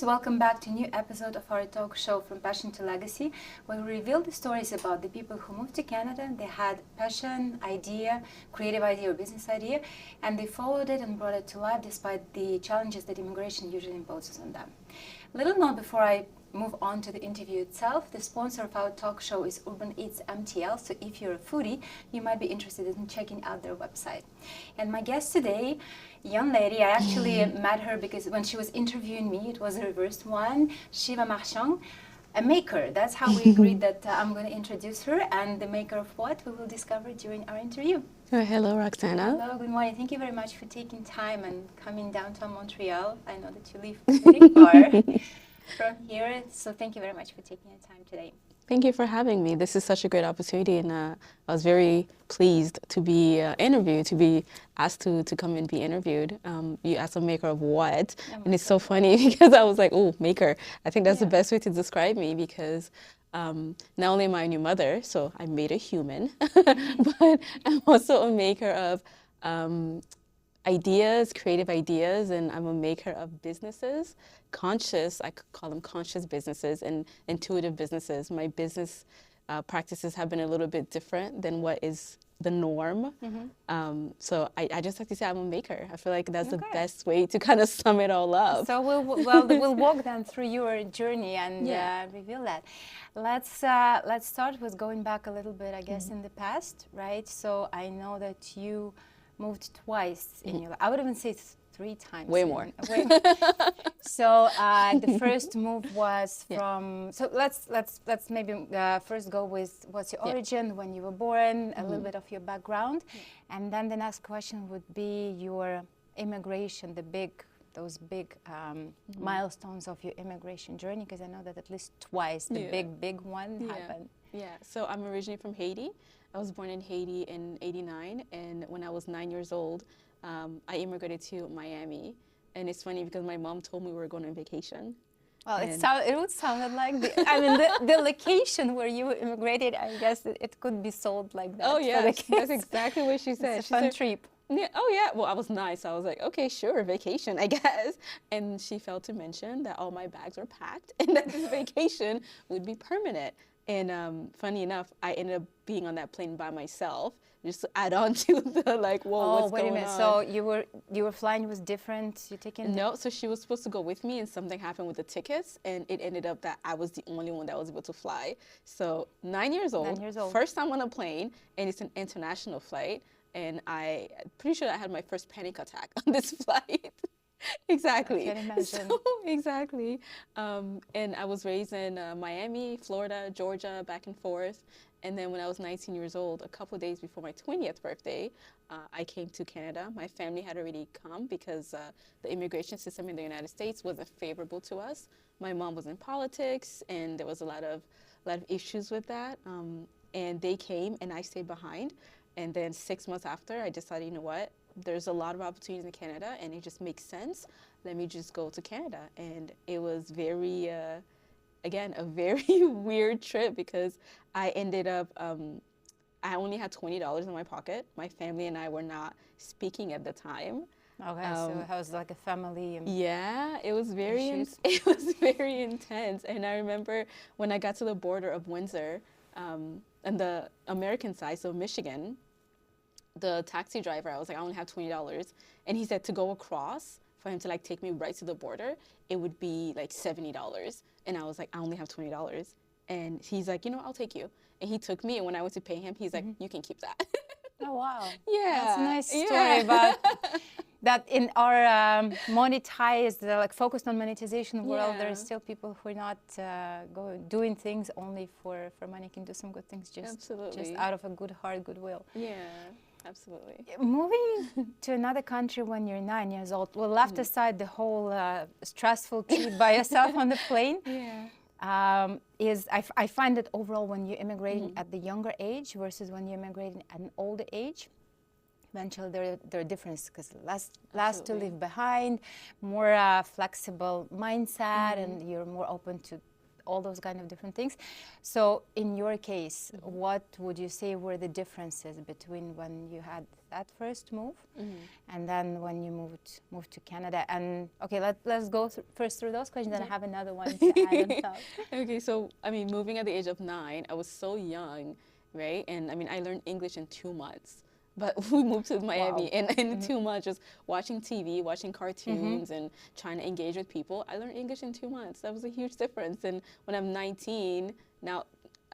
welcome back to a new episode of our talk show From Passion to Legacy, where we reveal the stories about the people who moved to Canada. They had passion, idea, creative idea or business idea, and they followed it and brought it to life despite the challenges that immigration usually imposes on them. Little known before I move on to the interview itself, the sponsor of our talk show is Urban Eats MTL, so if you're a foodie, you might be interested in checking out their website. And my guest today, young lady, I actually met her because when she was interviewing me, it was a reversed one, Shiva Marchand, a maker. That's how we agreed that I'm going to introduce her, and the maker of what we will discover during our interview. Hello, Roxana. Hello, good morning. Thank you very much for taking time and coming downtown Montreal. I know that you live pretty far from here, so thank you very much for taking the time today. Thank you for having me. This is such a great opportunity, and I was very pleased to be interviewed, to be asked to come and be interviewed. You asked a maker of what, and it's so funny because I was like, oh, maker. I think that's the best way to describe me because not only am I a new mother, so I made a human, but I'm also a maker of ideas, creative ideas, and I'm a maker of businesses, conscious, I could call them conscious businesses and intuitive businesses. My business practices have been a little bit different than what is the norm. So I just like to say I'm a maker. I feel like that's the best way to kind of sum it all up. So we'll walk then through your journey and reveal that. Let's start with going back a little bit, I guess, in the past, right? So I know that you moved twice in your life. I would even say 3 times. Way more. So the first move was from. So let's maybe first go with what's your origin, when you were born, a little bit of your background, and then the next question would be your immigration, those big milestones of your immigration journey, because I know that at least twice the big one happened. Yeah. So I'm originally from Haiti. I was born in Haiti in '89, and when I was 9 years old, I immigrated to Miami. And it's funny because my mom told me we were going on vacation. Well, it would sound like the location where you immigrated. I guess it could be sold like that. Oh yeah, that's exactly what she said. It's a fun trip. Yeah. Oh yeah. Well, I was nice. So I was like, okay, sure, vacation, I guess. And she failed to mention that all my bags were packed and that this vacation would be permanent. And funny enough, I ended up being on that plane by myself, just to add on to the like, whoa, what's going on? Oh, wait a minute. So you were flying was different? You taking? No, so she was supposed to go with me, and something happened with the tickets, and it ended up that I was the only one that was able to fly. So 9 years old, first time on a plane, and it's an international flight, and I'm pretty sure I had my first panic attack on this flight. Exactly. I can imagine. So, exactly. And I was raised in Miami, Florida, Georgia, back and forth. And then when I was 19 years old, a couple of days before my 20th birthday, I came to Canada. My family had already come because the immigration system in the United States wasn't favorable to us. My mom was in politics, and there was a lot of issues with that. And they came, and I stayed behind. And then 6 months after, I decided, you know what? There's a lot of opportunities in Canada, and it just makes sense. Let me just go to Canada. And it was very, again, a very weird trip because I ended up, I only had $20 in my pocket. My family and I were not speaking at the time. Okay, so it was like a family. Yeah, it was very intense. And I remember when I got to the border of Windsor, on the American side, so Michigan, the taxi driver, I was like, I only have $20. And he said to go across, for him to like take me right to the border, it would be like $70. And I was like, I only have $20. And he's like, you know, I'll take you. And he took me, and when I went to pay him, he's like, you can keep that. Oh, wow. Yeah. That's a nice story about that in our monetized, like focused on monetization world, there are still people who are not doing things only for money, can do some good things just out of a good heart, goodwill. Yeah. Absolutely. Moving to another country when you're 9 years old, well, left aside the whole stressful trip by yourself on the plane, I find that overall when you're immigrating at the younger age versus when you're immigrating at an older age, eventually there are differences because less to leave behind, more flexible mindset, and you're more open to all those kind of different things. So in your case, what would you say were the differences between when you had that first move, and then when you moved to Canada. And okay, let's go first through those questions, then I have another one to add on top. Okay, so I mean, moving at the age of 9, I was so young, right? And I mean, I learned English in 2 months. But we moved to Miami, and in 2 months, just watching TV, watching cartoons, and trying to engage with people, I learned English in 2 months. That was a huge difference. And when I'm 19, now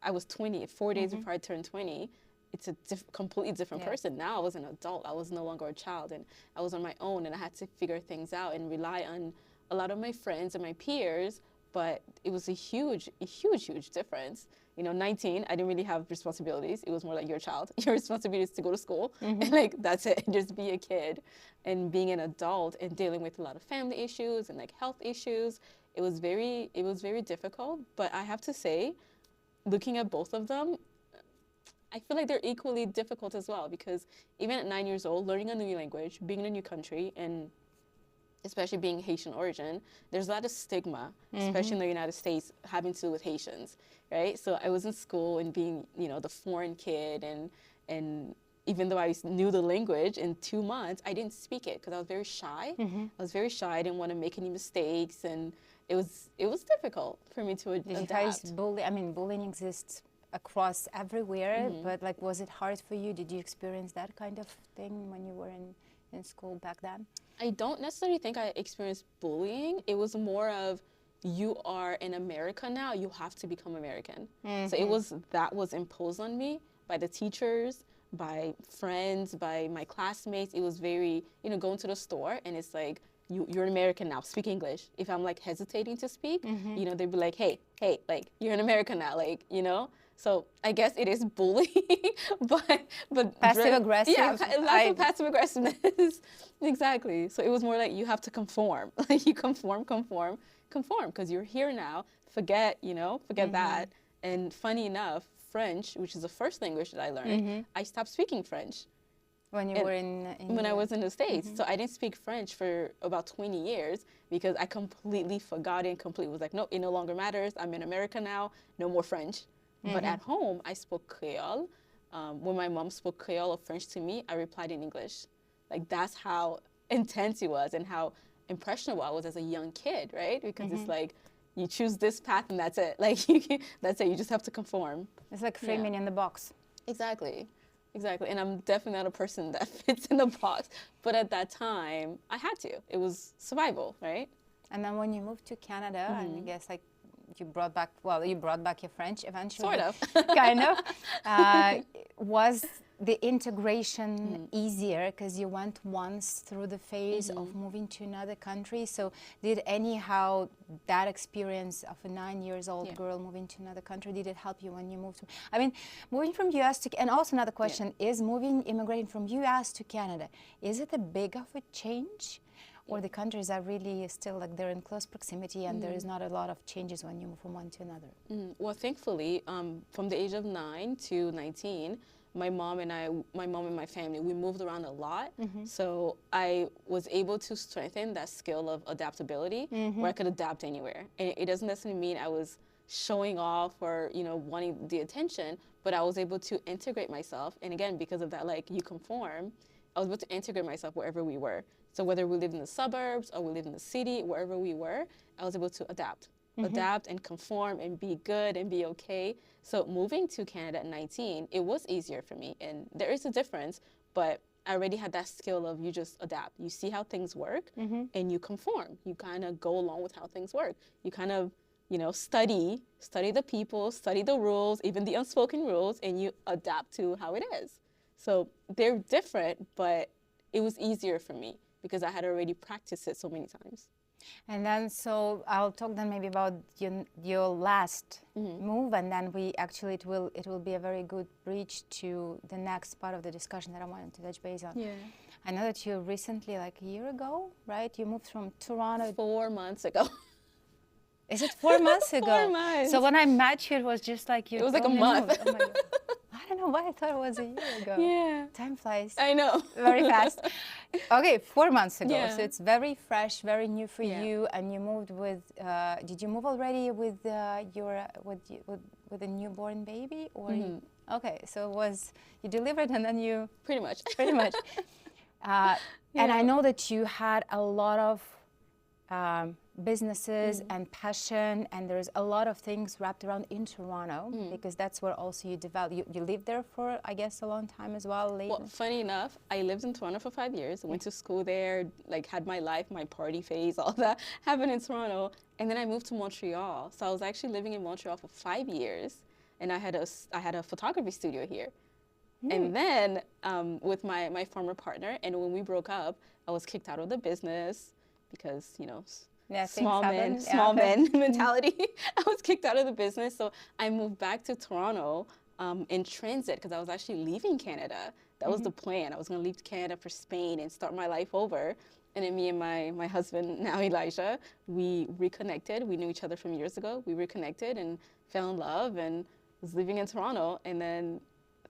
I was 20, 4 days before I turned 20. It's a completely different person. Now I was an adult. I was no longer a child, and I was on my own, and I had to figure things out and rely on a lot of my friends and my peers. But it was a huge difference. You know, 19, I didn't really have responsibilities. It was more like, you're a child. Your responsibility is to go to school, and like, that's it. Just be a kid. And being an adult and dealing with a lot of family issues and like health issues, it was very difficult. But I have to say, looking at both of them, I feel like they're equally difficult as well, because even at 9 years old, learning a new language, being in a new country, and especially being Haitian origin, there's a lot of stigma, especially in the United States, having to do with Haitians, right? So I was in school and being, you know, the foreign kid, and even though I knew the language, in 2 months, I didn't speak it because I was very shy. I was very shy. I didn't want to make any mistakes, and it was difficult for me to adapt. Did you guys bully? I mean, bullying exists across everywhere, but like, was it hard for you? Did you experience that kind of thing when you were in school back then? I don't necessarily think I experienced bullying. It was more of, you are in America now, you have to become American. So that was imposed on me by the teachers, by friends, by my classmates. It was very, you know, going to the store and it's like, you're an American now, speak English. If I'm like hesitating to speak, you know, they'd be like, hey, like, you're an American now, like, you know? So I guess it is bullying, but passive aggressive. Yeah, lots of passive aggressiveness. Exactly. So it was more like, you have to conform. Like, you conform, because you're here now. Forget that. And funny enough, French, which is the first language that I learned, I stopped speaking French. When you were when I was in the States. So I didn't speak French for about 20 years because I completely forgot it and completely was like, no, it no longer matters. I'm in America now, no more French. But at home, I spoke Creole. When my mom spoke Creole or French to me, I replied in English. Like, that's how intense it was and how impressionable I was as a young kid, right? Because it's like, you choose this path and that's it. Like, that's it. You just have to conform. It's like framing in the box. Exactly. And I'm definitely not a person that fits in the box. But at that time, I had to. It was survival, right? And then when you moved to Canada, and I guess like, you brought back your French eventually. Sort of. Kind of. Was the integration easier because you went once through the phase of moving to another country? So did anyhow that experience of a 9 years old girl moving to another country, did it help you when you moved? I mean, moving from US to, and also another question, is immigrating from US to Canada, is it a big of a change? Or the countries are really still like they're in close proximity and there is not a lot of changes when you move from one to another? Well, thankfully, from the age of 9 to 19, my mom and my family, we moved around a lot. So I was able to strengthen that skill of adaptability where I could adapt anywhere. And it doesn't necessarily mean I was showing off or, you know, wanting the attention, but I was able to integrate myself. And again, because of that, like, you conform, I was able to integrate myself wherever we were. So whether we lived in the suburbs or we lived in the city, wherever we were, I was able to adapt and conform and be good and be okay. So moving to Canada at 19, it was easier for me. And there is a difference, but I already had that skill of, you just adapt. You see how things work and you conform. You kind of go along with how things work. You kind of, you know, study the people, study the rules, even the unspoken rules, and you adapt to how it is. So they're different, but it was easier for me because I had already practiced it so many times. And then, so I'll talk then maybe about your last move, and then it will be a very good bridge to the next part of the discussion that I wanted to touch base on. Yeah. I know that you recently, like a year ago, right? You moved from Toronto. 4 months ago. Is it 4 months ago? 4 months. So when I met you, it was just like you. It was like a month. Oh my God. What? I don't know why I thought it was a year ago. Yeah. Time flies I know. very fast. Okay, 4 months ago. Yeah. So it's very fresh, very new for Yeah. you. And you moved with. Did you move already with with a newborn baby, or? Okay, so it was you delivered and then you Pretty much. pretty much. And I Yeah. know that you had a lot of businesses and passion, and there's a lot of things wrapped around in Toronto because that's where also you developed. You lived there for, I guess, a long time as well. Later. Well, funny enough, I lived in Toronto for 5 years. Went to school there, like had my life, my party phase, all that happened in Toronto. And then I moved to Montreal. So I was actually living in Montreal for 5 years, and I had a photography studio here. And then with my former partner, and when we broke up, I was kicked out of the business because, you know, Yeah, small happen. men mentality. I was kicked out of the business, so I moved back to Toronto in transit because I was actually leaving Canada. That was the plan. I was going to leave Canada for Spain and start my life over. And then me and my husband, now Elijah, we reconnected. We knew each other from years ago. We reconnected and fell in love and was living in Toronto. And then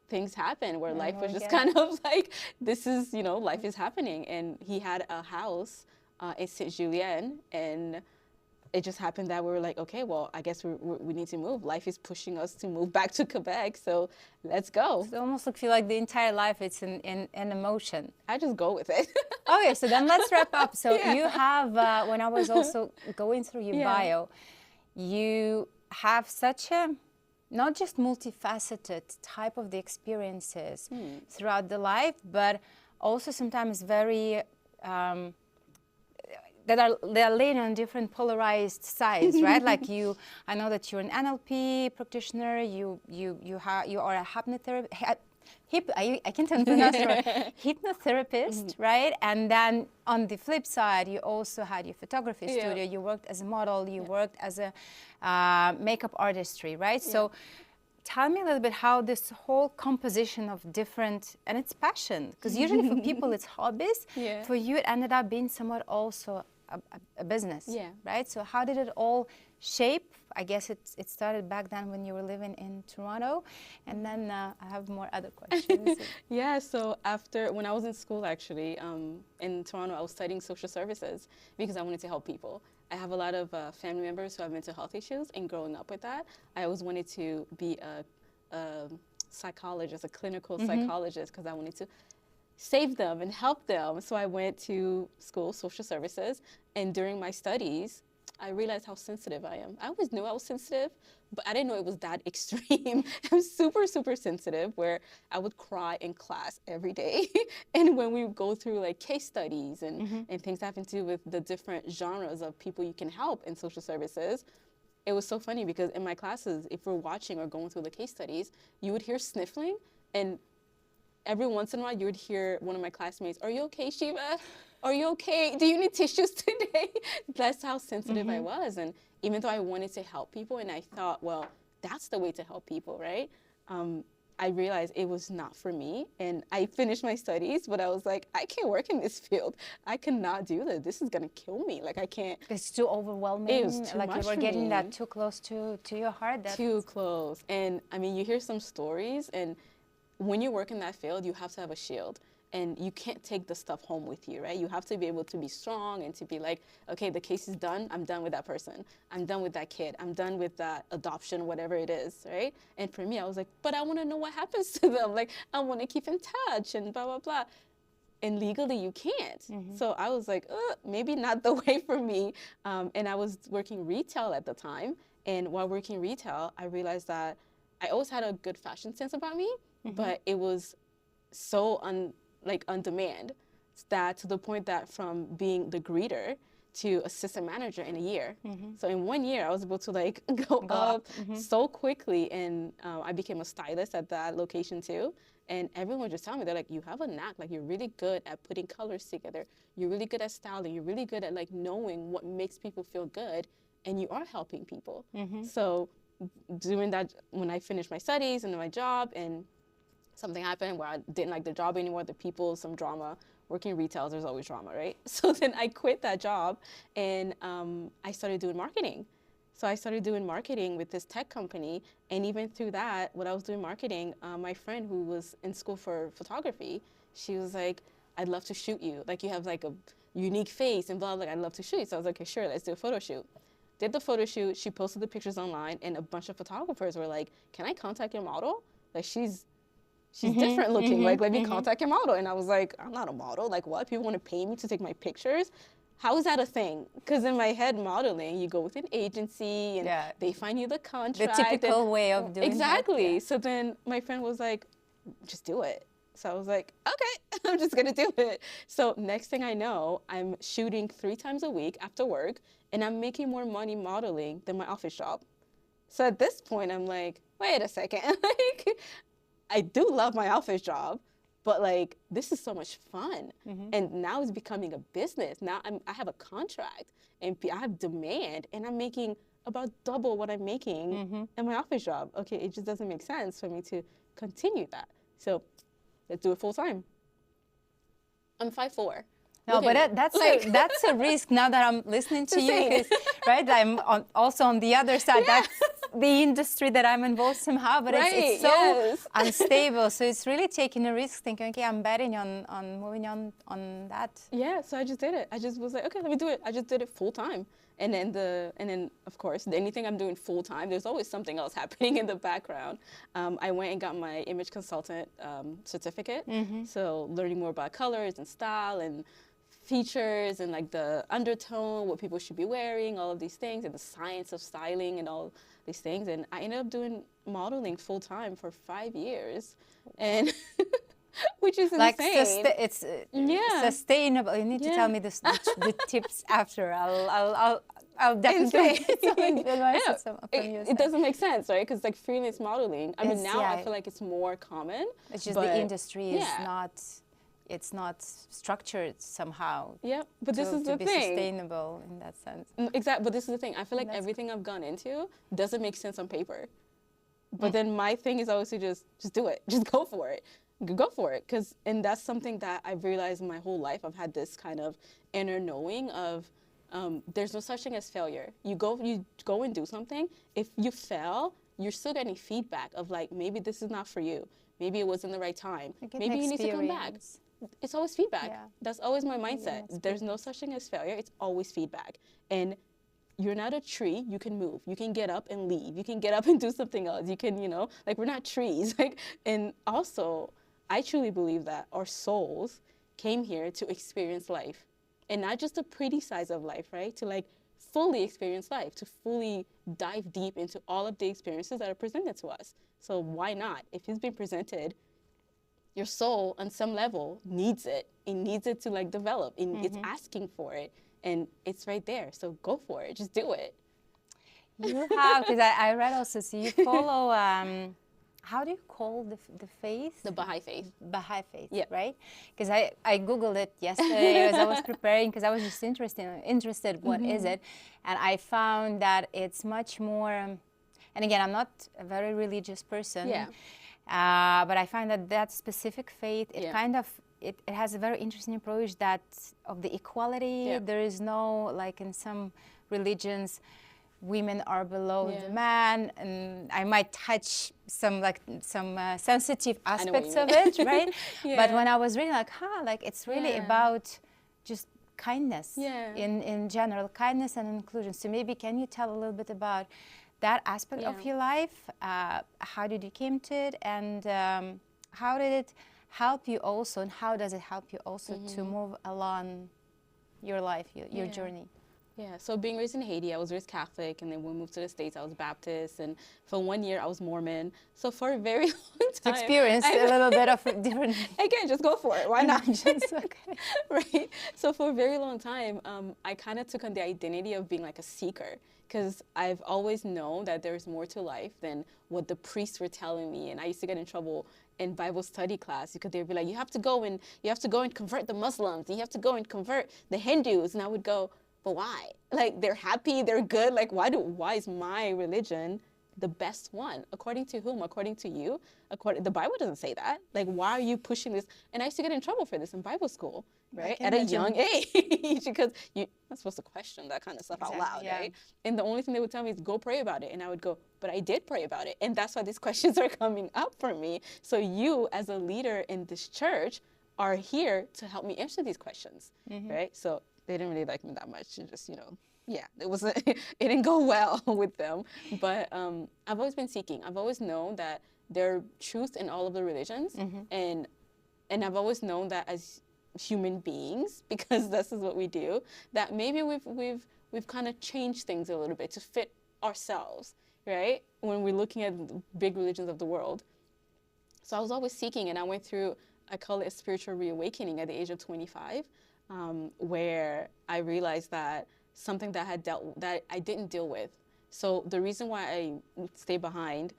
things happened where life was just kind of like, this is, you know, life is happening. And he had a house in Saint Julien, and it just happened that we were like, okay, well, I guess we need to move. Life is pushing us to move back to Quebec, so let's go. So almost feel like the entire life it's in emotion. I just go with it. Okay, so then let's wrap up. So you have, when I was also going through your bio, you have such a, not just multifaceted type of the experiences throughout the life, but also sometimes very, they are laying on different polarized sides, right? Like you, I know that you're an NLP practitioner. You are a hypnotherapist. I can't pronounce it right. Hypnotherapist, right? And then on the flip side, you also had your photography studio. You worked as a model. You worked as a makeup artistry, right? So tell me a little bit how this whole composition of different, and it's passion, because usually for people it's hobbies. For you, it ended up being somewhat also a business, right? So how did it all shape? I guess it started back then when you were living in Toronto, and then I have more other questions. Yeah, so when I was in school actually, in Toronto, I was studying social services because I wanted to help people. I have a lot of family members who have mental health issues, and growing up with that, I always wanted to be a psychologist, a clinical psychologist, because I wanted to save them and help them. So I went to school, social services, and during my studies, I realized how sensitive I am. I always knew I was sensitive, but I didn't know it was that extreme. I'm super, super sensitive, where I would cry in class every day. And when we go through like case studies and things having to do with the different genres of people you can help in social services, it was so funny because in my classes, if we're watching or going through the case studies, you would hear sniffling, and every once in a while you would hear one of my classmates, "Are you okay, Shiva? Are you okay? Do you need tissues today?" That's how sensitive I was. And even though I wanted to help people and I thought, well, that's the way to help people, right? I realized it was not for me. And I finished my studies, but I was like, I can't work in this field. I cannot do this. This is going to kill me. Like, I can't. It's too overwhelming. It was too like much you were for getting me. that too close to your heart. Too close. And I mean, you hear some stories, and when you work in that field, you have to have a shield. And you can't take the stuff home with you, right? You have to be able to be strong and to be like, okay, the case is done. I'm done with that person. I'm done with that kid. I'm done with that adoption, whatever it is, right? And for me, I was like, but I want to know what happens to them. Like, I want to keep in touch and blah, blah, blah. And legally, you can't. So I was like, maybe not the way for me. And I was working retail at the time. And while working retail, I realized that I always had a good fashion sense about me, but it was so on demand, that to the point that from being the greeter to assistant manager in a year. So in 1 year, I was able to like go up so quickly, and I became a stylist at that location too. And everyone just telling me, they're like, you have a knack, like you're really good at putting colors together. You're really good at styling. You're really good at like knowing what makes people feel good, and you are helping people. So doing that, when I finished my studies and my job, and something happened where I didn't like the job anymore, the people, some drama. Working retail, there's always drama, right? So then I quit that job, and I started doing marketing. So I started doing marketing with this tech company. And even through that, when I was doing marketing, my friend who was in school for photography, she was like, I'd love to shoot you. Like, you have like a unique face and blah, blah, I'd love to shoot you. So I was like, okay, sure, let's do a photo shoot. Did the photo shoot, she posted the pictures online, and a bunch of photographers were like, can I contact your model? Like, she's different looking. Like, let me contact your model. And I was like, I'm not a model. Like, what? People want to pay me to take my pictures? How is that a thing? Because in my head, modeling, you go with an agency and they find you the contract. The typical way of doing exactly. that. So then my friend was like, just do it. So I was like, okay, I'm just going to do it. So next thing I know, I'm shooting 3 times a week after work, and I'm making more money modeling than my office job. So at this point, I'm like, wait a second. Like, I do love my office job, but like, this is so much fun. And now it's becoming a business. Now I have a contract and I have demand, and I'm making about double what I'm making in my office job. Okay, it just doesn't make sense for me to continue that. So let's do it full time. I'm 5'4". No, but that's a risk now that I'm listening to you, 'cause, right? I'm also on the other side. That's the industry that I'm involved somehow, but it's so unstable. So it's really taking a risk, thinking, okay, I'm betting on moving on that. Yeah, so I just did it. I just was like, okay, let me do it. I just did it full time. And then of course, anything I'm doing full time, there's always something else happening in the background. I went and got my image consultant certificate. So learning more about colors and style and features and like the undertone, what people should be wearing, all of these things, and the science of styling and all these things. And I ended up doing modeling full time for 5 years, and which is like insane. It's sustainable. You need to tell me the tips after. I'll definitely get some advice from you. It doesn't make sense, right? Because like freelance modeling, I mean, now I feel like it's more common. It's just the industry is not. It's not structured somehow. Yeah, but this is the thing. To be sustainable in that sense. Exactly, but this is the thing. I feel like everything I've gone into doesn't make sense on paper. But then my thing is always to just do it. Just go for it. Go for it. And that's something that I've realized my whole life. I've had this kind of inner knowing of there's no such thing as failure. You go and do something. If you fail, you're still getting feedback of like, maybe this is not for you. Maybe it wasn't the right time. Maybe you need to come back. It's always feedback. Yeah. That's always my mindset. There's no such thing as failure. It's always feedback. And you're not a tree. You can move. You can get up and leave. You can get up and do something else. You can, like, we're not trees. Like, and also, I truly believe that our souls came here to experience life, and not just the pretty sides of life, right? To like fully experience life, to fully dive deep into all of the experiences that are presented to us. So why not? If it's been presented, your soul on some level needs it. It needs it to like develop. It's asking for it, and it's right there. So go for it. Just do it. You have, because I read also, so you follow, how do you call the faith? The Baha'i faith. Baha'i faith, yeah. Right? Because I Googled it yesterday as I was preparing, because I was just interested what is it? And I found that it's much more, and again, I'm not a very religious person. Yeah. But I find that specific faith, it kind of, it has a very interesting approach that of the equality. Yeah. There is no, like in some religions, women are below the man, and I might touch some sensitive aspects of it, right? But when I was reading, like it's really about just kindness in general, kindness and inclusion. So maybe can you tell a little bit about that aspect of your life? How did you came to it, and how did it help you also, and how does it help you also to move along your life, your journey? Yeah, so being raised in Haiti, I was raised Catholic, and then when we moved to the States, I was Baptist, and for 1 year, I was Mormon. So for a very long time, experienced a little bit of different. Again, just go for it. Why not? Right. So for a very long time, I kind of took on the identity of being like a seeker, because I've always known that there's more to life than what the priests were telling me. And I used to get in trouble in Bible study class because they'd be like, you have to go and convert the Muslims. You have to go and convert the Hindus. And I would go, but why? Like, they're happy, they're good. Like, why is my religion the best one. According to whom? According to you? The Bible doesn't say that. Like, why are you pushing this? And I used to get in trouble for this in Bible school, right? At a young age, because you're not supposed to question that kind of stuff out loud, right? And the only thing they would tell me is go pray about it. And I would go, but I did pray about it. And that's why these questions are coming up for me. So you, as a leader in this church, are here to help me answer these questions, right? So they didn't really like me that much. And just, yeah, it didn't go well with them. But I've always been seeking. I've always known that there are truth in all of the religions. And I've always known that as human beings, because this is what we do, that maybe we've kind of changed things a little bit to fit ourselves, right? When we're looking at the big religions of the world. So I was always seeking, and I went through, I call it a spiritual reawakening at the age of 25, where I realized that something that I didn't deal with. So the reason why I stayed behind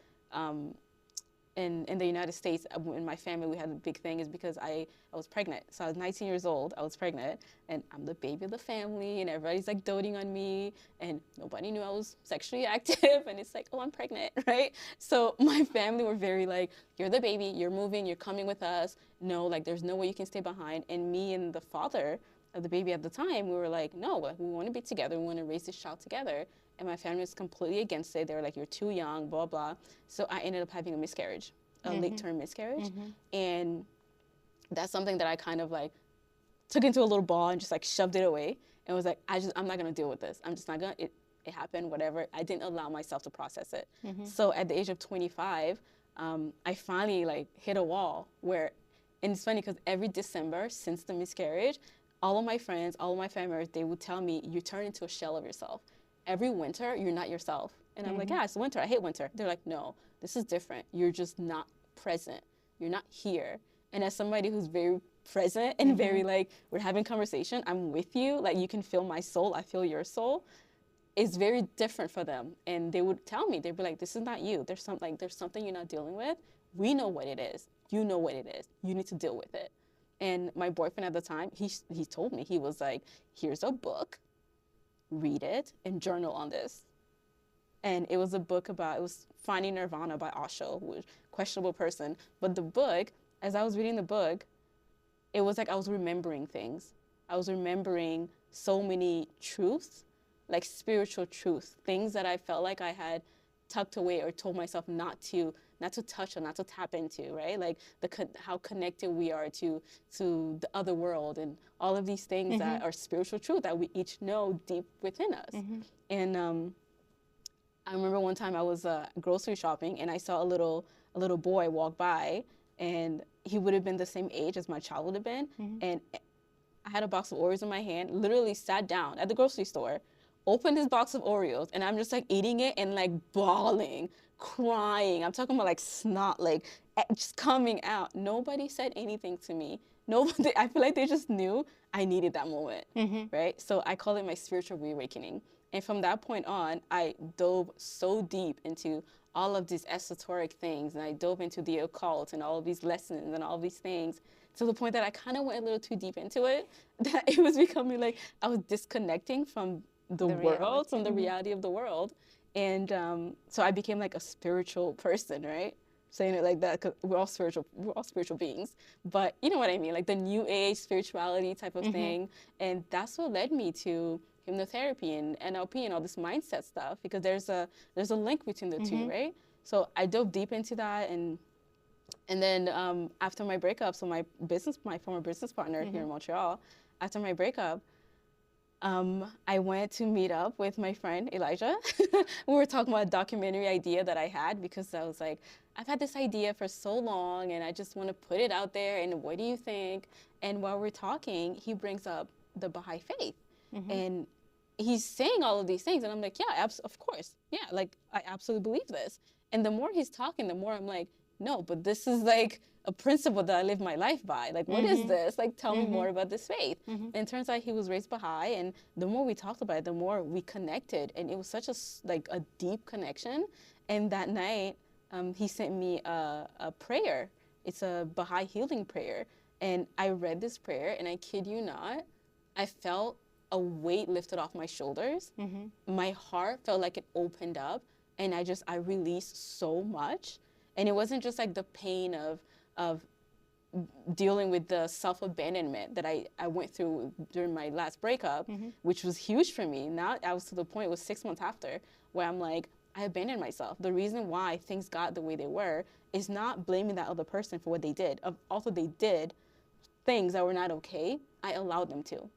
in the United States, in my family, we had a big thing, is because I was pregnant. So I was 19 years old, I was pregnant, and I'm the baby of the family, and everybody's like doting on me, and nobody knew I was sexually active, and it's like, oh, I'm pregnant, right? So my family were very like, you're the baby, you're moving, you're coming with us. No, like, there's no way you can stay behind. And me and the father of the baby at the time, we were like, no, we want to be together, we want to raise this child together. And my family was completely against it. They were like, you're too young, blah, blah. So I ended up having a miscarriage, a late-term miscarriage. And that's something that I kind of like took into a little ball and just like shoved it away and was like, I'm not going to deal with this. I'm just not going to, it happened, whatever. I didn't allow myself to process it. So at the age of 25, I finally like hit a wall where, and it's funny because every December since the miscarriage, all of my friends, all of my family members, they would tell me, you turn into a shell of yourself. Every winter, you're not yourself. And I'm like, yeah, it's winter. I hate winter. They're like, no, this is different. You're just not present. You're not here. And as somebody who's very present and very like, we're having conversation, I'm with you. Like, you can feel my soul. I feel your soul. It's very different for them. And they would tell me, they'd be like, this is not you. There's something you're not dealing with. We know what it is. You know what it is. You need to deal with it. And my boyfriend at the time, he told me, he was like, here's a book. Read it and journal on this. And it was a book it was Finding Nirvana by Osho, who was a questionable person. But the book, as I was reading the book, it was like I was remembering things. I was remembering so many truths, like spiritual truths, things that I felt like I had tucked away or told myself not to touch or not to tap into, right? Like how connected we are to the other world and all of these things that are spiritual truth that we each know deep within us. And I remember one time I was grocery shopping and I saw a little boy walk by, and he would have been the same age as my child would have been. And I had a box of Oreos in my hand, literally sat down at the grocery store, opened this box of Oreos, and I'm just like eating it and like bawling, crying. I'm talking about like snot, like just coming out. Nobody said anything to me. Nobody, I feel like they just knew I needed that moment, right? So I call it my spiritual reawakening. And from that point on, I dove so deep into all of these esoteric things, and I dove into the occult and all of these lessons and all of these things, to the point that I kind of went a little too deep into it, that it was becoming like I was disconnecting from the world, from the reality of the world. And so I became like a spiritual person, right? Saying it like that, because we're all spiritual beings. But you know what I mean, like the new age spirituality type of thing. And that's what led me to hypnotherapy and NLP and all this mindset stuff, because there's a link between the two, right? So I dove deep into that, and then after my breakup, so my former business partner here in Montreal, after my breakup, I went to meet up with my friend Elijah. We were talking about a documentary idea that I had, because I was like, I've had this idea for so long and I just want to put it out there, and what do you think? And while we're talking, he brings up the Baha'i faith. And he's saying all of these things, and I'm like, yeah, of course. Yeah, like I absolutely believe this. And the more he's talking, the more I'm like, no, but this is like a principle that I live my life by. Like, what is this? Like, tell me more about this faith. And it turns out he was raised Baha'i, and the more we talked about it, the more we connected. And it was such a deep connection. And that night, he sent me a prayer. It's a Baha'i healing prayer. And I read this prayer, and I kid you not, I felt a weight lifted off my shoulders. My heart felt like it opened up. and I released so much. And it wasn't just like the pain of dealing with the self-abandonment that I went through during my last breakup, which was huge for me. Now I was to the point, it was 6 months after, where I'm like, I abandoned myself. The reason why things got the way they were is not blaming that other person for what they did. Also, they did things that were not okay. I allowed them to.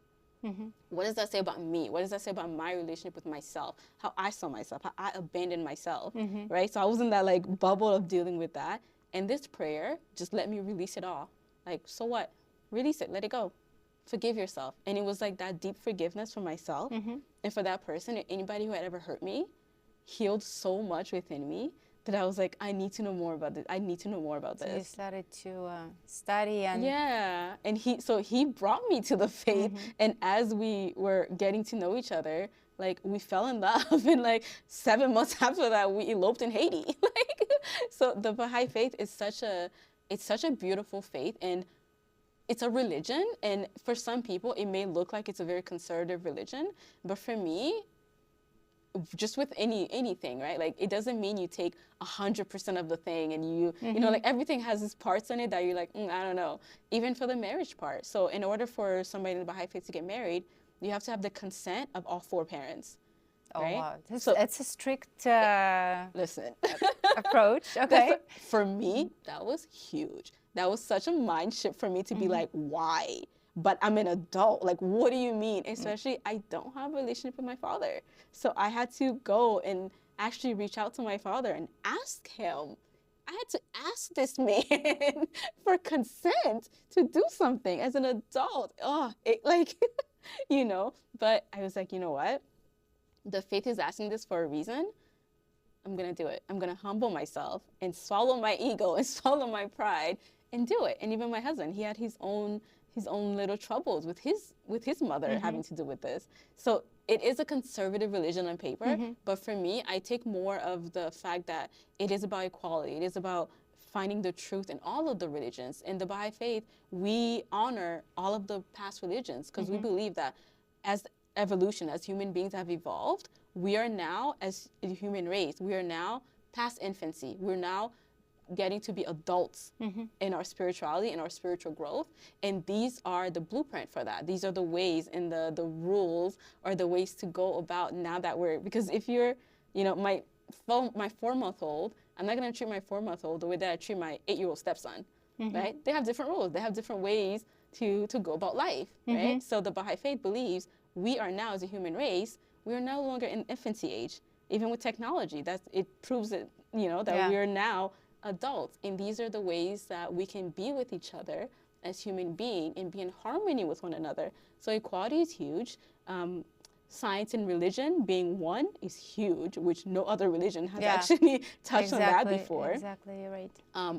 What does that say about me? What does that say about my relationship with myself? How I saw myself, how I abandoned myself, right? So I was in that like bubble of dealing with that. And this prayer just let me release it all. Like, so what? Release it, let it go. Forgive yourself. And it was like that deep forgiveness for myself and for that person and anybody who had ever hurt me healed so much within me that I was like, I need to know more about this. I need to know more about this. So you started to study and... Yeah. And he brought me to the faith. And as we were getting to know each other, like we fell in love. And like 7 months after that, we eloped in Haiti. Like, so the Baha'i faith is such a beautiful faith. And it's a religion. And for some people, it may look like it's a very conservative religion. But for me, just with anything, right? Like it doesn't mean you take 100% of the thing and you know, like everything has its parts in it that you're like, I don't know. Even for the marriage part. So in order for somebody in the Baha'i faith to get married, you have to have the consent of all 4 parents. Oh, right? wow. So it's a strict listen approach. Okay. For me, that was huge. That was such a mind shift for me to be like, why? But I'm an adult. Like, what do you mean? Especially, I don't have a relationship with my father. So I had to go and actually reach out to my father and ask him. I had to ask this man for consent to do something as an adult. Oh, it like, you know, but I was like, you know what? The faith is asking this for a reason. I'm going to do it. I'm going to humble myself and swallow my ego and swallow my pride and do it. And even my husband, he had his own little troubles with his mother having to do with this. So it is a conservative religion on paper, but for me, I take more of the fact that it is about equality. It is about finding the truth in all of the religions. In the Baha'i faith, we honor all of the past religions because we believe that as evolution, as human beings have evolved, we are now, as a human race, we are now past infancy. We're now getting to be adults in our spirituality and our spiritual growth. And these are the blueprint for that. These are the ways and the rules or the ways to go about now that because if you're, you know, my 4-month-old, I'm not going to treat my 4-month-old the way that I treat my 8-year-old stepson, right? They have different rules. They have different ways to go about life, right? So the Baha'i faith believes we are now, as a human race, we are no longer in infancy age. Even with technology, it proves it, you know, that we are now adults, and these are the ways that we can be with each other as human beings and be in harmony with one another. So equality is huge. Science and religion being one is huge, which no other religion has actually touched on that before. Exactly, you're right.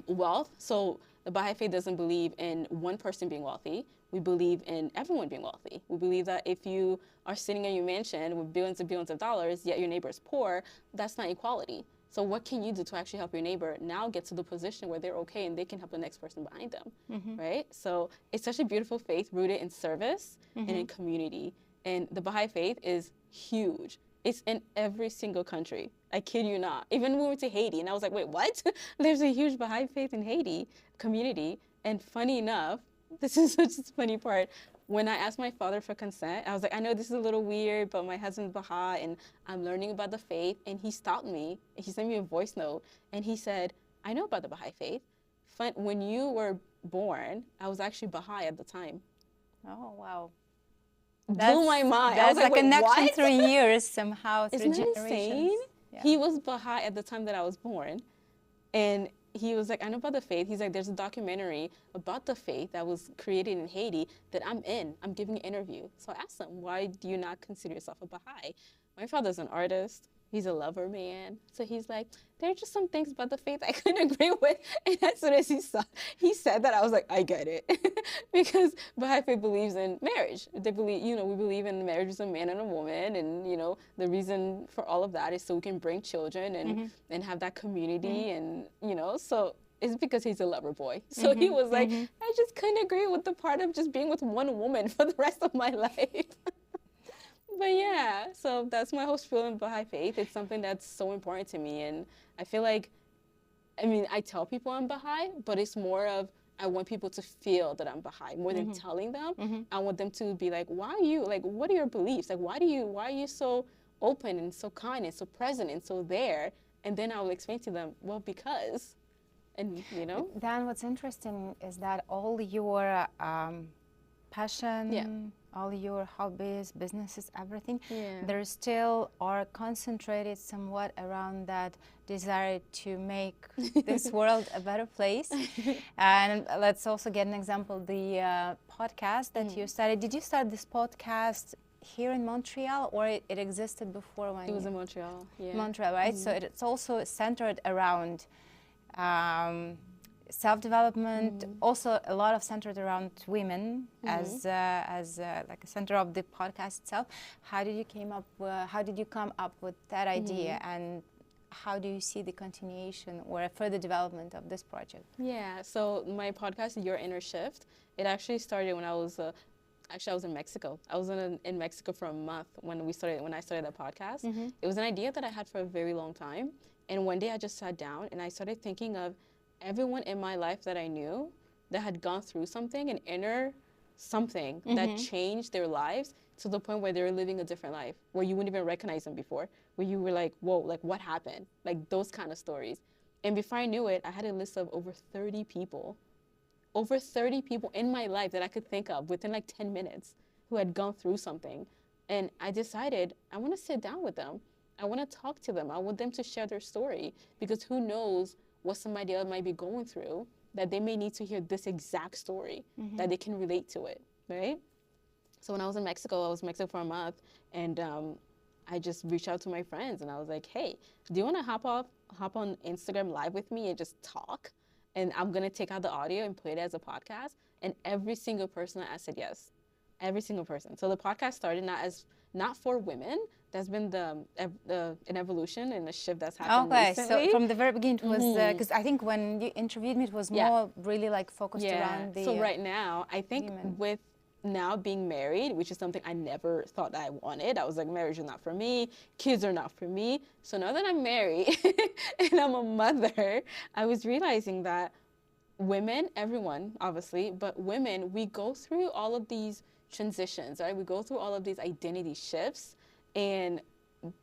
Wealth. So the Baha'i faith doesn't believe in one person being wealthy. We believe in everyone being wealthy. We believe that if you are sitting in your mansion with billions and billions of dollars, yet your neighbor is poor, that's not equality. So what can you do to actually help your neighbor now get to the position where they're okay and they can help the next person behind them, right? So it's such a beautiful faith rooted in service and in community. And the Baha'i faith is huge. It's in every single country. I kid you not. Even when we went to Haiti and I was like, wait, what? There's a huge Baha'i faith in Haiti community. And funny enough, this is such a funny part. When I asked my father for consent, I was like, I know this is a little weird, but my husband's Baha'i and I'm learning about the faith. And he stopped me. He sent me a voice note and he said, I know about the Baha'i faith. When you were born, I was actually Baha'i at the time. Oh, wow. Blew my mind. That's I was like, a connection what? through years somehow, through Isn't that generations. insane? Yeah. He was Baha'i at the time that I was born. And he was like, I know about the faith. He's like, there's a documentary about the faith that was created in Haiti that I'm in. I'm giving an interview. So I asked him, why do you not consider yourself a Baha'i? My father's an artist. He's a lover man. So he's like, there are just some things about the faith I couldn't agree with. And as soon as he said that, I was like, I get it. Because Baha'i faith believes in marriage. They believe, you know, we believe in marriage as a man and a woman. And, you know, the reason for all of that is so we can bring children and have that community. And, you know, so it's because he's a lover boy. So he was like, I just couldn't agree with the part of just being with one woman for the rest of my life. But yeah, so that's my whole spiel in Baha'i faith. It's something that's so important to me. And I feel like, I mean, I tell people I'm Baha'i, but it's more of I want people to feel that I'm Baha'i more than telling them. I want them to be like, why are you, like, what are your beliefs? Like, why are you so open and so kind and so present and so there? And then I will explain to them, well, because, and you know. Then what's interesting is that all your passion, all your hobbies, businesses, everything, there still are concentrated somewhat around that desire to make this world a better place. And let's also get an example, the podcast that you started. Did you start this podcast here in Montreal, or it existed before? When It was in Montreal, yeah. Montreal, right? So it's also centered around self-development, also a lot of centered around women as like a center of the podcast itself. How did you come up with that idea, and how do you see the continuation or a further development of this project? Yeah, so my podcast, Your Inner Shift, it actually started when I was I was in Mexico. I was in Mexico for a month when I started that podcast. It was an idea that I had for a very long time, and one day I just sat down and I started thinking of everyone in my life that I knew that had gone through something, an inner something that changed their lives to the point where they were living a different life, where you wouldn't even recognize them before, where you were like, whoa, like what happened? Like those kind of stories. And before I knew it, I had a list of over 30 people in my life that I could think of within like 10 minutes who had gone through something. And I decided I want to sit down with them. I want to talk to them. I want them to share their story, because who knows what somebody else might be going through, that they may need to hear this exact story, that they can relate to it, right? So when I was in Mexico for a month, and I just reached out to my friends and I was like, hey, do you want to hop on Instagram Live with me and just talk? And I'm going to take out the audio and play it as a podcast. And every single person I said yes. Every single person. So the podcast started not for women. That's been an evolution and a shift that's happened recently. So from the very beginning it was, because I think when you interviewed me, it was more really like focused around the So right now, I think with now being married, which is something I never thought I wanted. I was like, marriage is not for me. Kids are not for me. So now that I'm married and I'm a mother, I was realizing that women, everyone, obviously, but women, we go through all of these transitions, right? We go through all of these identity shifts, and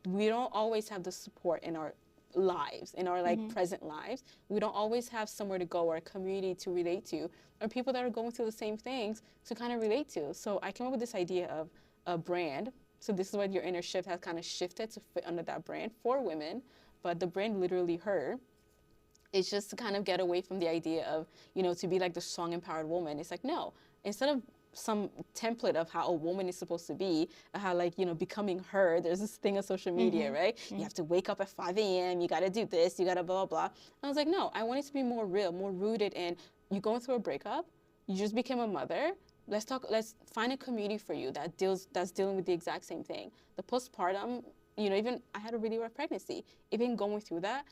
we don't always have the support in our lives, in our like present lives. We don't always have somewhere to go or a community to relate to, or people that are going through the same things to kind of relate to. So I came up with this idea of a brand. So this is what Your Inner Shift has kind of shifted to fit under that brand for women, but the brand LiterallyHer. It's just to kind of get away from the idea of, to be like the strong, empowered woman. It's like, no, instead of some template of how a woman is supposed to be, how becoming her, there's this thing on social media, right? You have to wake up at 5 a.m., you got to do this, you got to blah, blah, blah. And I was like, no, I want it to be more real, more rooted in you going through a breakup, you just became a mother, let's find a community for you that's dealing with the exact same thing. The postpartum, even I had a really rough pregnancy. Even going through that,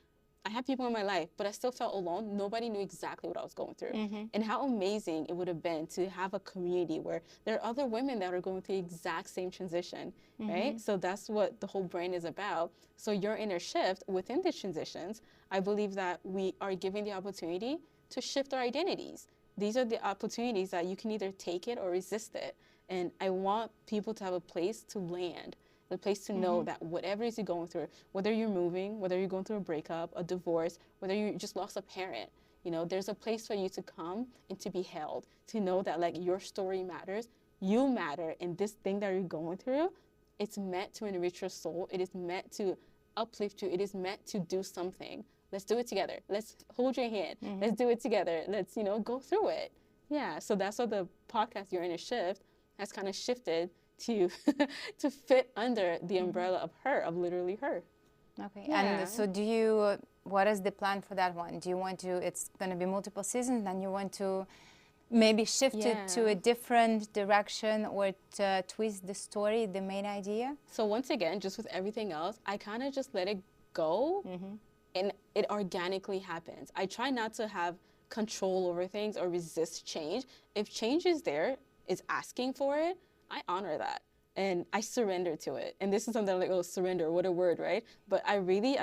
I had people in my life, but I still felt alone. Nobody knew exactly what I was going through. And how amazing it would have been to have a community where there are other women that are going through the exact same transition, right? So that's what the whole brand is about. So Your Inner Shift, within these transitions, I believe that we are given the opportunity to shift our identities. These are the opportunities that you can either take it or resist it. And I want people to have a place to land, a place to know that whatever it is you're going through, whether you're moving, whether you're going through a breakup, a divorce, whether you just lost a parent, there's a place for you to come and to be held, to know that like your story matters, you matter, and this thing that you're going through, it's meant to enrich your soul. It is meant to uplift you. It is meant to do something. Let's do it together. Let's hold your hand. Let's do it together. Let's, go through it. Yeah, so that's what the podcast, Your Inner Shift, has kind of shifted to to fit under the umbrella of LiterallyHer. Okay. Yeah. And so what is the plan for that one? Do you want to, it's going to be multiple seasons, and you want to maybe shift it to a different direction, or to twist the story, the main idea? So once again, just with everything else, I kind of just let it go, and it organically happens. I try not to have control over things or resist change. If change is there, is asking for it, I honor that. and I surrender to it. And this is something like, oh, surrender, what a word, right? But I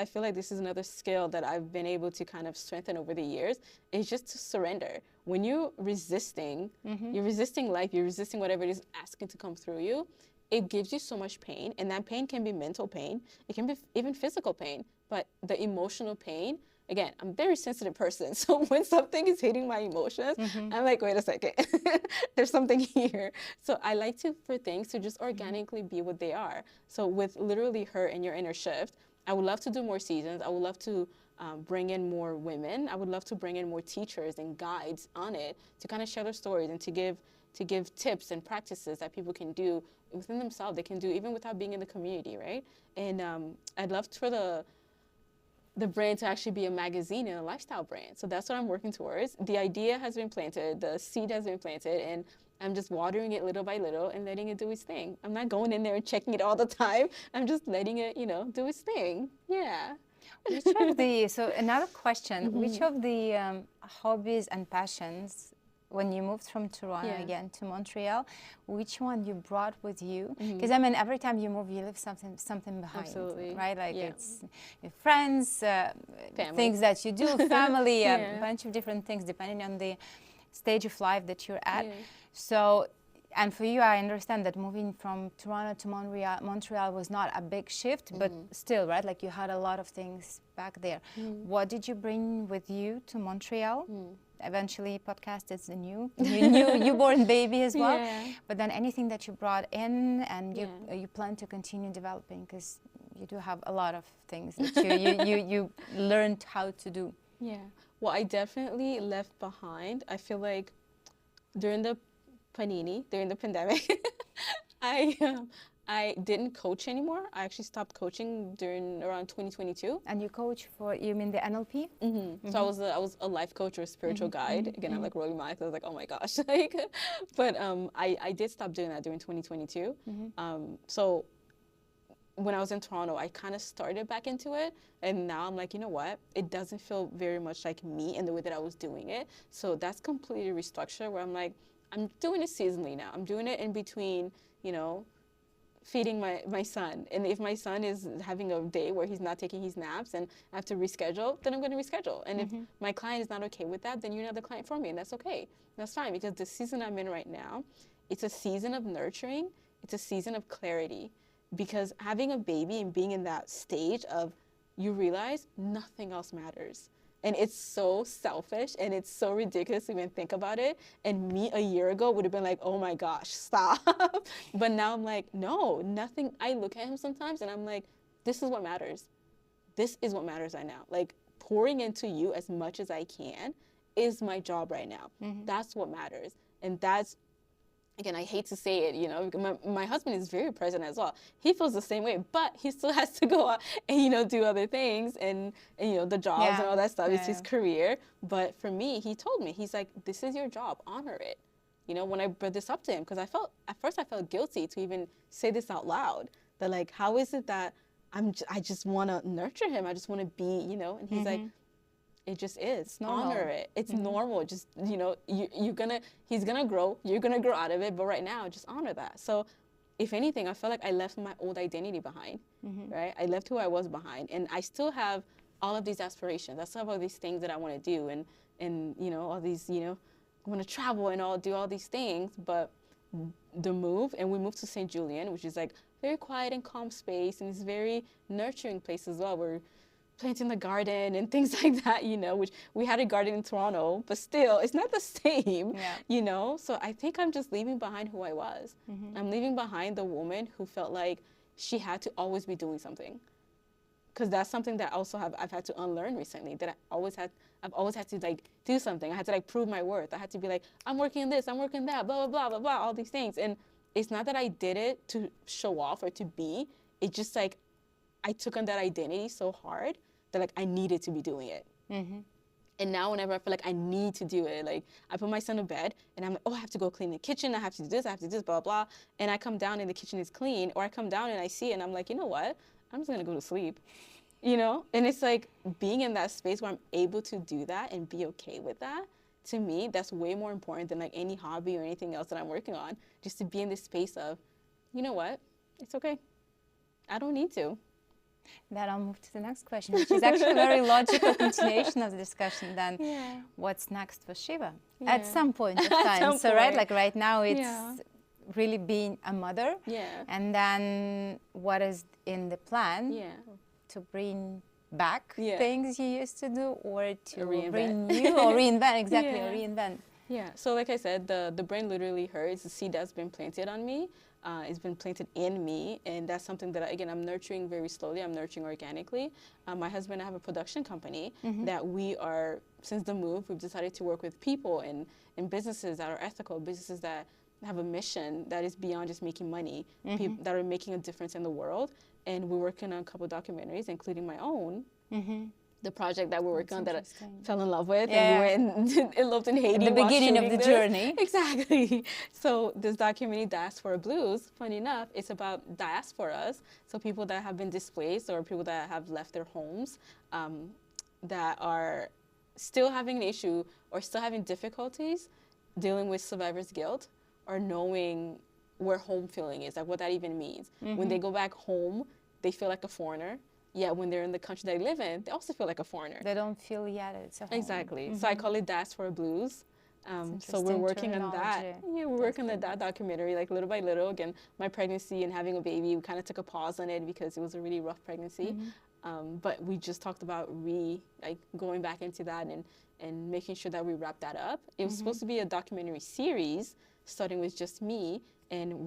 feel like this is another skill that I've been able to kind of strengthen over the years, is just to surrender. When you're resisting, you're resisting life, you're resisting whatever it is asking to come through you, it gives you so much pain. And that pain can be mental pain, it can be even physical pain, but the emotional pain, again, I'm a very sensitive person. So when something is hitting my emotions, I'm like, wait a second, there's something here. So I like for things to just organically be what they are. So with Literally Her and Your Inner Shift, I would love to do more seasons. I would love to bring in more women. I would love to bring in more teachers and guides on it to kind of share their stories and to give tips and practices that people can do within themselves. They can do even without being in the community, right? And I'd love for the brand to actually be a magazine and a lifestyle brand. So that's what I'm working towards. The idea has been planted, the seed has been planted, and I'm just watering it little by little and letting it do its thing. I'm not going in there and checking it all the time. I'm just letting it, do its thing. Yeah. So another question, which of the hobbies and passions, when you moved from Toronto again to Montreal, which one you brought with you? Because I mean, every time you move, you leave something behind, Absolutely. right? Like it's your friends, things that you do, family, a bunch of different things depending on the stage of life that you're at. So, and for you, I understand that moving from Toronto to Montreal was not a big shift, but still, right? Like you had a lot of things back there. What did you bring with you to Montreal? Eventually, podcast is a newborn baby as well. But then anything that you brought in and you plan to continue developing, because you do have a lot of things that you learned how to do. Yeah. Well, I definitely left behind. I feel like during the pandemic, I didn't coach anymore. I actually stopped coaching around 2022. And you coach you mean the NLP? So I was a life coach or a spiritual guide. Again, I'm like rolling my eyes. I was like, oh my gosh. But I did stop doing that during 2022. So when I was in Toronto, I kind of started back into it. And now I'm like, you know what? It doesn't feel very much like me in the way that I was doing it. So that's completely restructured where I'm like, I'm doing it seasonally now. I'm doing it in between, feeding my son. And if my son is having a day where he's not taking his naps and I have to reschedule, then I'm going to reschedule. And if my client is not okay with that, then you're not the client for me, and that's okay. That's fine, because the season I'm in right now, it's a season of nurturing. It's a season of clarity, because having a baby and being in that stage of, you realize nothing else matters. And it's so selfish and it's so ridiculous to even think about it. And me a year ago would have been like, oh my gosh, stop. But now I'm like, no, nothing. I look at him sometimes and I'm like, this is what matters. This is what matters right now. Like, pouring into you as much as I can is my job right now. That's what matters. And that's, again, I hate to say it, my husband is very present as well. He feels the same way, but he still has to go out and, do other things and the jobs and all that stuff. It's his career. But for me, he told me, he's like, this is your job, honor it. When I brought this up to him, because at first I felt guilty to even say this out loud. That like, how is it that I just want to nurture him. I just want to be, and he's like, it just is. Honor it. It's normal. Just, he's gonna grow. You're gonna grow out of it. But right now, just honor that. So if anything, I felt like I left my old identity behind, right? I left who I was behind. And I still have all of these aspirations. I still have all these things that I want to do. And all these, I want to travel and do all these things. But the move, and we moved to St. Julian, which is like very quiet and calm space. And it's very nurturing place as well. We're planting the garden and things like that, which we had a garden in Toronto, but still, it's not the same, So I think I'm just leaving behind who I was. I'm leaving behind the woman who felt like she had to always be doing something. Because that's something that I've had to unlearn recently, that I've always had to like do something. I had to like prove my worth. I had to be like, I'm working this, I'm working that, blah, blah, blah, blah, blah, all these things. And it's not that I did it to show off or to be, it's just like, I took on that identity so hard that like I needed to be doing it. And now whenever I feel like I need to do it, like I put my son to bed and I'm like, oh, I have to go clean the kitchen. I have to do this, blah, blah. And I come down and the kitchen is clean, or I come down and I see it and I'm like, you know what? I'm just gonna go to sleep, And it's like being in that space where I'm able to do that and be okay with that. To me, that's way more important than like any hobby or anything else that I'm working on. Just to be in this space of, you know what? It's okay. I don't need to. Then I'll move to the next question, which is actually a very logical continuation of the discussion. Then, what's next for Shiva? At some point of time. So, right, like right now, it's really being a mother. And then, what is in the plan to bring back things you used to do, or to renew or reinvent? Exactly, or reinvent. So like I said, the brand Literally Her is a seed that's been planted on me. It's been planted in me, and that's something that, again, I'm nurturing very slowly. I'm nurturing organically. My husband and I have a production company that we are, since the move, we've decided to work with people and businesses that are ethical, businesses that have a mission that is beyond just making money, that are making a difference in the world. And we're working on a couple of documentaries, including my own. The project that we're working on that I fell in love with, and we went eloped in Haiti. The beginning of the journey. Exactly. So this documentary, Diaspora Blues, funny enough, it's about diasporas, so people that have been displaced or people that have left their homes, that are still having an issue or still having difficulties dealing with survivor's guilt or knowing where home feeling is, like what that even means. When they go back home, they feel like a foreigner. Yeah, when they're in the country they live in, they also feel like a foreigner. They don't feel yet it's a home. Exactly. So I call it Diaspora Blues. So we're working on that. Yeah, we're working on that documentary, like little by little. Again, my pregnancy and having a baby, we kind of took a pause on it because it was a really rough pregnancy. But we just talked about going back into that and making sure that we wrap that up. It was supposed to be a documentary series, starting with just me. And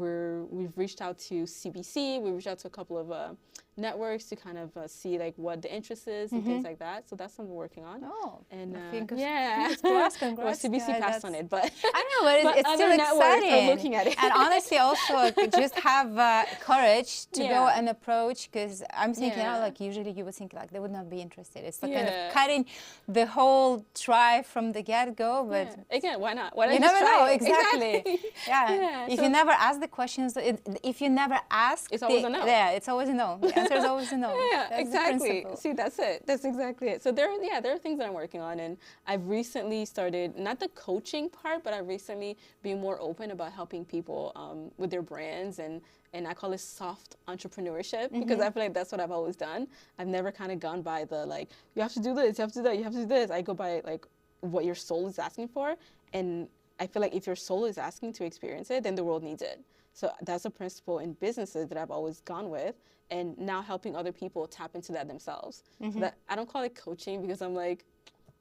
we've reached out to CBC, we've reached out to a couple of networks to kind of see like what the interest is and things like that. So that's something we're working on. Oh, and congrats. Well, CBC passed on it, but I know, but it's still exciting. Are looking at it. And honestly, also just have courage to go and approach, because I'm thinking, like usually you would think like they would not be interested. It's like kind of cutting the whole try from the get-go, but again, why not? Why not you just never try know. it? Exactly. If you never ask the questions, if you never ask, it's always a no. Yeah, it's always a no. The answer is always a no. That's exactly. See, that's it. That's exactly it. So there are things that I'm working on, and I've recently started, not the coaching part, but I've recently been more open about helping people with their brands, and I call it soft entrepreneurship, because I feel like that's what I've always done. I've never kind of gone by the like, you have to do this, you have to do that, you have to do this. I go by like what your soul is asking for, and I feel like if your soul is asking to experience it, then the world needs it. So that's a principle in businesses that I've always gone with, and now helping other people tap into that themselves. So that I don't call it coaching, because I'm like,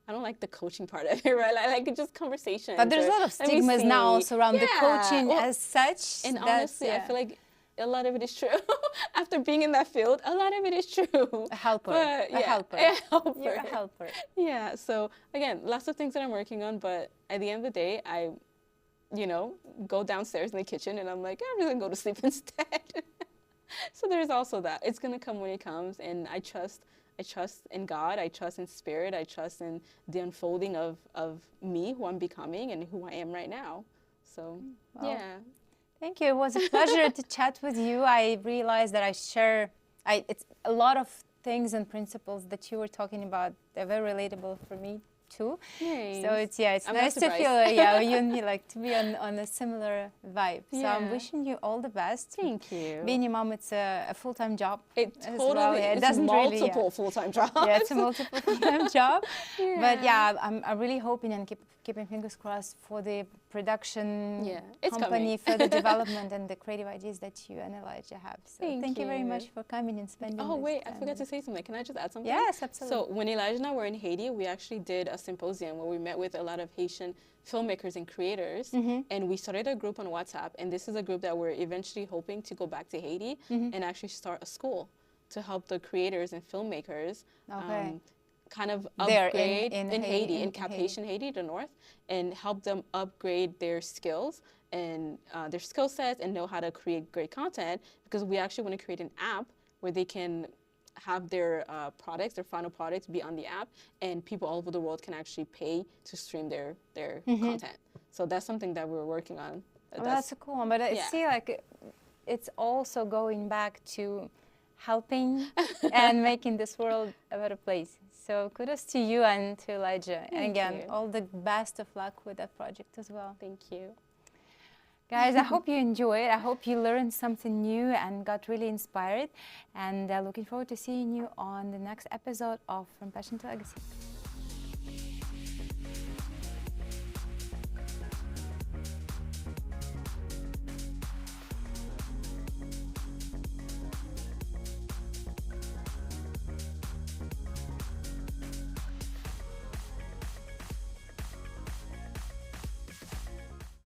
I don't like the coaching part of it, right? I like just conversation. But there's a lot of stigmas now also around the coaching as such. And honestly, I feel like a lot of it is true. After being in that field, a lot of it is true. A helper. But, a helper. You're a helper. Yeah. So again, lots of things that I'm working on, but at the end of the day, I go downstairs in the kitchen and I'm like, I'm just gonna go to sleep instead. So there's also that. It's gonna come when it comes, and I trust in God, I trust in spirit, I trust in the unfolding of me, who I'm becoming and who I am right now. So Thank you. It was a pleasure to chat with you. I realized that it's a lot of things and principles that you were talking about. They're very relatable for me too. Nice. So it's nice to feel like to be on a similar vibe. So I'm wishing you all the best. Thank you. Being a mom, it's a full-time job. It totally it's multiple full-time jobs. Yeah, it's a multiple full-time job. But I'm really hoping and keeping fingers crossed for the production company, for the development and the creative ideas that you and Elijah have. So thank you very much for coming and spending this wait, time. I forgot to say something. Can I just add something? Yes, absolutely. So when Elijah and I were in Haiti, we actually did a symposium where we met with a lot of Haitian filmmakers and creators, and we started a group on WhatsApp, and this is a group that we're eventually hoping to go back to Haiti and actually start a school to help the creators and filmmakers kind of upgrade in Haiti, in Cap Haitian Haiti, the north, and help them upgrade their skills and their skill sets and know how to create great content, because we actually want to create an app where they can have their products, their final products be on the app, and people all over the world can actually pay to stream their content. So that's something that we're working on. That's a cool one, but I see like it's also going back to helping and making this world a better place. So kudos to you and to Elijah. And again, all the best of luck with that project as well. Thank you. Guys, I hope you enjoyed. I hope you learned something new and got really inspired. And looking forward to seeing you on the next episode of From Passion to Legacy.